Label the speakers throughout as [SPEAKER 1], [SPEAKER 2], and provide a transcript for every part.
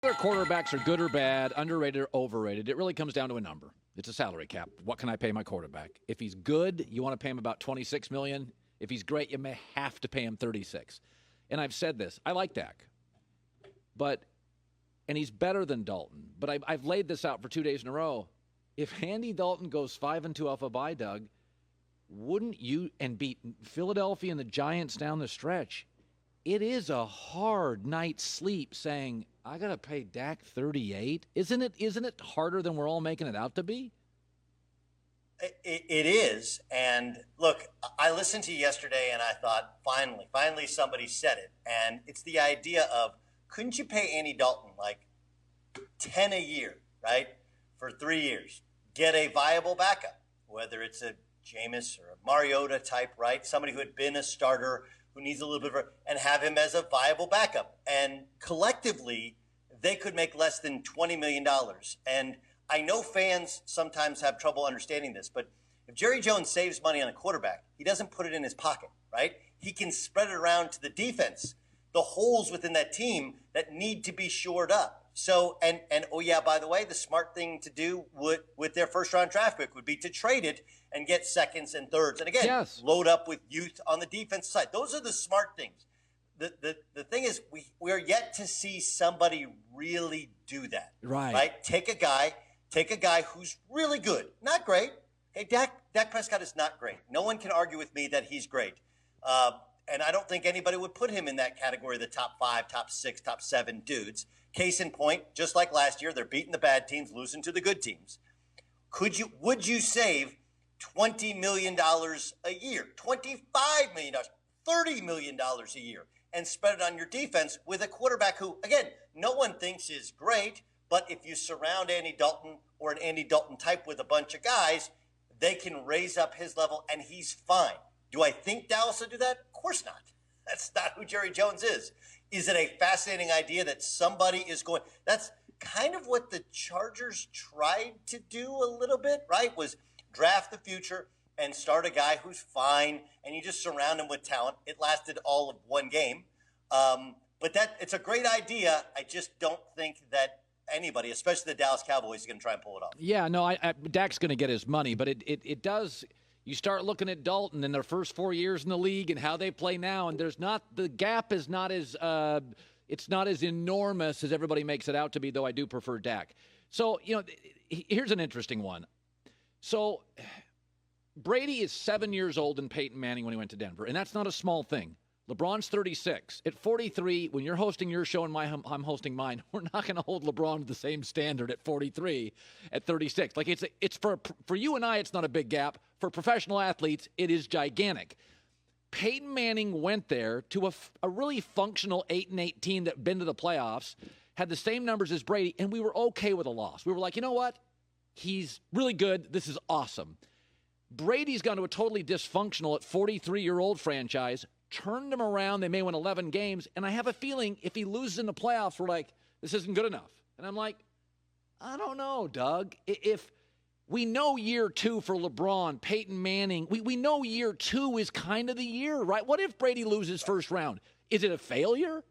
[SPEAKER 1] Whether quarterbacks are good or bad, underrated or overrated, it really comes down to a number. It's a salary cap. What can I pay my quarterback? If he's good, you want to pay him about $26 million. If he's great, you may have to pay him $36. And I've said this. I like Dak. And he's better than Dalton. But I've laid this out for 2 days in a row. If Andy Dalton goes 5-2 off a bye, Doug, wouldn't you, and beat Philadelphia and the Giants down the stretch, it is a hard night's sleep saying, I got to pay Dak 38. Isn't it harder than we're all making it out to be?
[SPEAKER 2] It is. And look, I listened to you yesterday and I thought, finally somebody said it. And it's the idea of, couldn't you pay Andy Dalton like 10 a year, right? For 3 years, get a viable backup, whether it's a Jameis or a Mariota type, right? Somebody who had been a starter, who needs a little bit of and have him as a viable backup. And collectively, they could make less than $20 million. And I know fans sometimes have trouble understanding this, but if Jerry Jones saves money on a quarterback, he doesn't put it in his pocket, right? He can spread it around to the defense, the holes within that team that need to be shored up. So, and oh yeah, by the way, the smart thing to do with their first round draft pick would be to trade it and get seconds and thirds. And again, yes, load up with youth on the defense side. Those are the smart things. The thing is, we are yet to see somebody really do that. Right? Take a guy who's really good, not great. Hey, Dak Prescott is not great. No one can argue with me that he's great. And I don't think anybody would put him in that category, the top 5, top 6, top 7 dudes. Case in point, just like last year, they're beating the bad teams, losing to the good teams. Would you save $20 million a year, $25 million, $30 million a year, and spread it on your defense with a quarterback who, again, no one thinks is great, but if you surround Andy Dalton or an Andy Dalton type with a bunch of guys, they can raise up his level, and he's fine. Do I think Dallas will do that? Of course not. That's not who Jerry Jones is. Is it a fascinating idea that somebody is going? That's kind of what the Chargers tried to do a little bit, right? Was draft the future and start a guy who's fine, and you just surround him with talent. It lasted all of one game. But it's a great idea. I just don't think that anybody, especially the Dallas Cowboys, is going to try and pull it off.
[SPEAKER 1] Yeah, no, Dak's going to get his money, but it does. You start looking at Dalton in their first 4 years in the league and how they play now, and the gap is not as it's not as enormous as everybody makes it out to be. Though I do prefer Dak. So here's an interesting one. So Brady is 7 years old and Peyton Manning when he went to Denver, and that's not a small thing. LeBron's 36. At 43, when you're hosting your show and I'm hosting mine, we're not going to hold LeBron to the same standard at 43, at 36. Like it's for you and I, it's not a big gap. For professional athletes, it is gigantic. Peyton Manning went there to a really functional 8-8 team that been to the playoffs, had the same numbers as Brady, and we were okay with a loss. We were like, you know what? He's really good. This is awesome. Brady's gone to a totally dysfunctional at 43-year-old franchise, turned him around. They may win 11 games. And I have a feeling if he loses in the playoffs, we're like, this isn't good enough. And I'm like, I don't know, Doug. If we know year 2 for LeBron, Peyton Manning, we know year 2 is kind of the year, right? What if Brady loses first round? Is it a failure?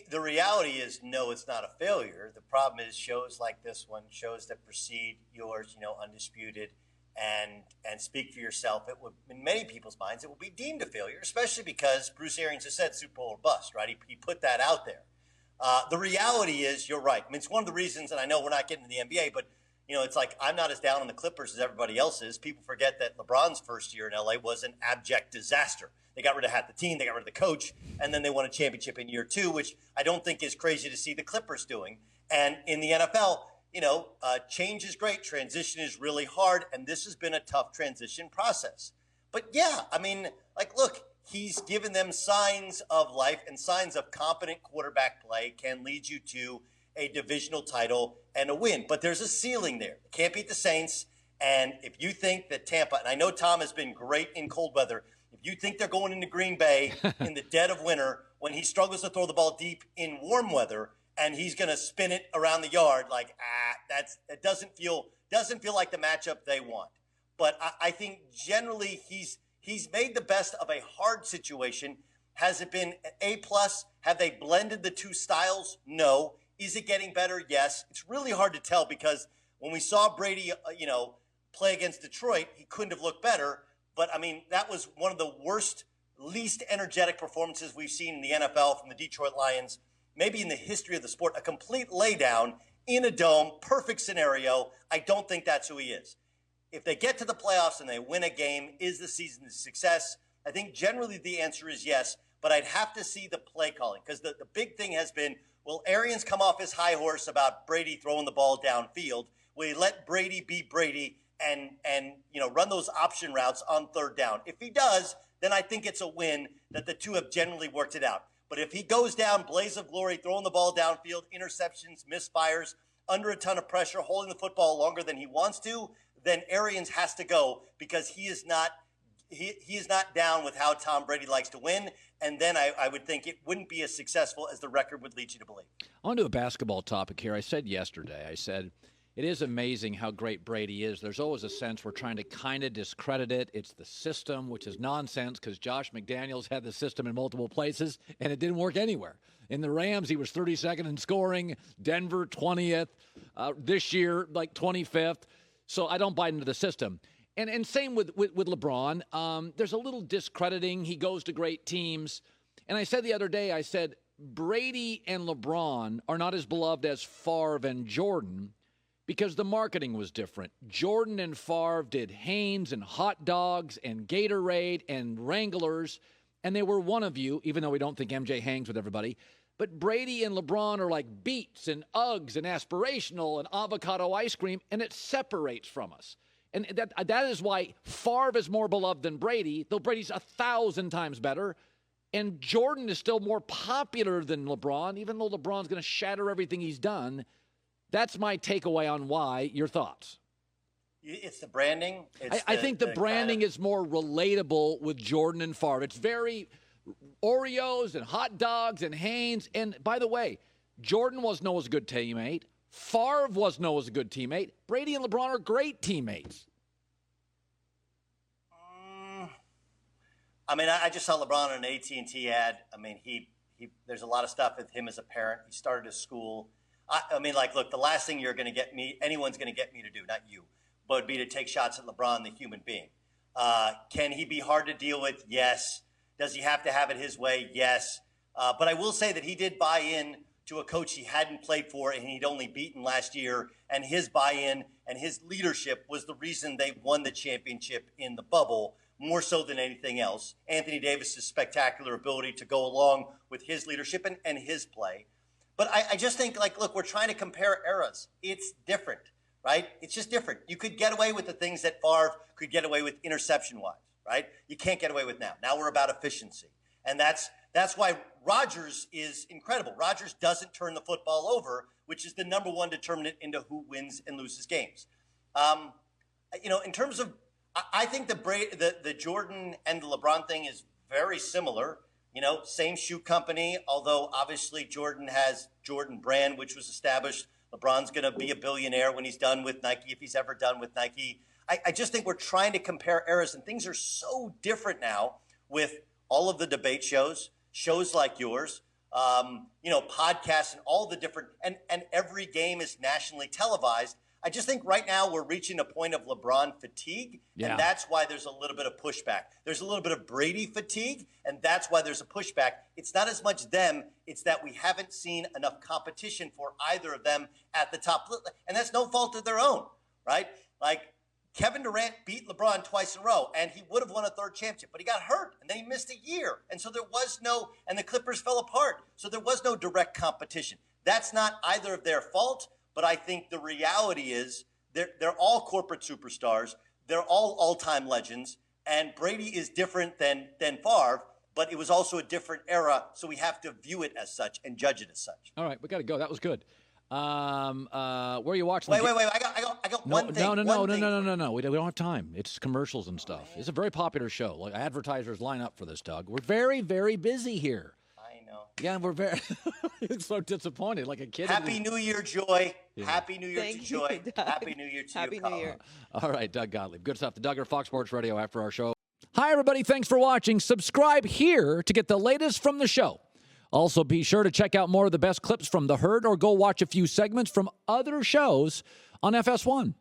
[SPEAKER 2] The reality is, no, it's not a failure. The problem is shows like this one, shows that precede yours, Undisputed, and Speak for Yourself, it would, in many people's minds, it will be deemed a failure, especially because Bruce Arians has said Super Bowl or bust, right? He put that out there. The reality is, you're right. I mean, it's one of the reasons, and I know we're not getting to the NBA, but, it's like I'm not as down on the Clippers as everybody else is. People forget that LeBron's first year in LA was an abject disaster. They got rid of half the team, they got rid of the coach, and then they won a championship in year 2, which I don't think is crazy to see the Clippers doing. And in the NFL, change is great. Transition is really hard. And this has been a tough transition process. But yeah, I mean, look, he's given them signs of life, and signs of competent quarterback play can lead you to a divisional title and a win. But there's a ceiling there. You can't beat the Saints. And if you think that Tampa, and I know Tom has been great in cold weather, if you think they're going into Green Bay in the dead of winter when he struggles to throw the ball deep in warm weather, and he's going to spin it around the yard it doesn't feel like the matchup they want. But I think generally he's made the best of a hard situation. Has it been an A+? Have they blended the two styles? No. Is it getting better? Yes. It's really hard to tell because when we saw Brady, play against Detroit, he couldn't have looked better. But, I mean, that was one of the worst, least energetic performances we've seen in the NFL from the Detroit Lions, maybe in the history of the sport. A complete laydown in a dome, perfect scenario. I don't think that's who he is. If they get to the playoffs and they win a game, is the season a success? I think generally the answer is yes, but I'd have to see the play calling because the big thing has been, will Arians come off his high horse about Brady throwing the ball downfield? Will he let Brady be Brady and run those option routes on third down? If he does, then I think it's a win that the two have generally worked it out. But if he goes down, blaze of glory, throwing the ball downfield, interceptions, misfires, under a ton of pressure, holding the football longer than he wants to, then Arians has to go because he is not down with how Tom Brady likes to win. And then I would think it wouldn't be as successful as the record would lead you to believe.
[SPEAKER 1] On to a basketball topic here. I said yesterday, it is amazing how great Brady is. There's always a sense we're trying to kind of discredit it. It's the system, which is nonsense because Josh McDaniels had the system in multiple places, and it didn't work anywhere. In the Rams, he was 32nd in scoring. Denver, 20th. This year, like 25th. So I don't buy into the system. And same with LeBron. There's a little discrediting. He goes to great teams. And I said the other day, Brady and LeBron are not as beloved as Favre and Jordan because the marketing was different. Jordan and Favre did Hanes and hot dogs and Gatorade and Wranglers, and they were one of you, even though we don't think MJ hangs with everybody. But Brady and LeBron are like Beats and Uggs and aspirational and avocado ice cream, and it separates from us. And that is why Favre is more beloved than Brady, though Brady's 1,000 times better. And Jordan is still more popular than LeBron, even though LeBron's going to shatter everything he's done. That's my takeaway on why. Your thoughts?
[SPEAKER 2] It's the branding.
[SPEAKER 1] I think the branding is more relatable with Jordan and Favre. It's very Oreos and hot dogs and Hanes. And by the way, Jordan was known as a good teammate. Favre was known as a good teammate. Brady and LeBron are great teammates.
[SPEAKER 2] I just saw LeBron on an AT&T ad. There's a lot of stuff with him as a parent. He started his school. Look, the last thing anyone's going to get me to do, not you, but would be to take shots at LeBron, the human being. Can he be hard to deal with? Yes. Does he have to have it his way? Yes. But I will say that he did buy in to a coach he hadn't played for and he'd only beaten last year. And his buy-in and his leadership was the reason they won the championship in the bubble, more so than anything else. Anthony Davis's spectacular ability to go along with his leadership and his play. But I just think, look, we're trying to compare eras. It's different, right? It's just different. You could get away with the things that Favre could get away with interception-wise, right? You can't get away with now. Now we're about efficiency. And that's why Rodgers is incredible. Rodgers doesn't turn the football over, which is the number one determinant into who wins and loses games. In terms of, I think the Jordan and the LeBron thing is very similar. Same shoe company, although obviously Jordan has Jordan Brand, which was established. LeBron's going to be a billionaire when he's done with Nike, if he's ever done with Nike. I just think we're trying to compare eras, and things are so different now with all of the debate shows like yours, podcasts and all the different, and every game is nationally televised. I just think right now we're reaching a point of LeBron fatigue, and that's why there's a little bit of pushback. There's a little bit of Brady fatigue, and that's why there's a pushback. It's not as much them, it's that we haven't seen enough competition for either of them at the top. And that's no fault of their own, right? Like, Kevin Durant beat LeBron twice in a row, and he would have won a third championship, but he got hurt, and then he missed a year. And so and the Clippers fell apart. So there was no direct competition. That's not either of their fault, but I think the reality is they're all corporate superstars. They're all all-time legends, and Brady is different than Favre, but it was also a different era, so we have to view it as such and judge it as such.
[SPEAKER 1] All right, we got to go. That was good. Where are you watching?
[SPEAKER 2] Wait. I got one thing.
[SPEAKER 1] No. We don't have time. It's commercials and stuff. It's a very popular show. Like, advertisers line up for this, Doug. We're very, very busy here.
[SPEAKER 2] I know.
[SPEAKER 1] Yeah, we're very so disappointed, like a kid.
[SPEAKER 2] Happy New Year, Joy. Yeah. Happy New Year to Joy. Happy New Year to you.
[SPEAKER 3] Happy New Year.
[SPEAKER 1] All right, Doug Gottlieb. Good stuff. The Doug or Fox Sports Radio after our show. Hi, everybody. Thanks for watching. Subscribe here to get the latest from the show. Also, be sure to check out more of the best clips from The Herd or go watch a few segments from other shows on FS1.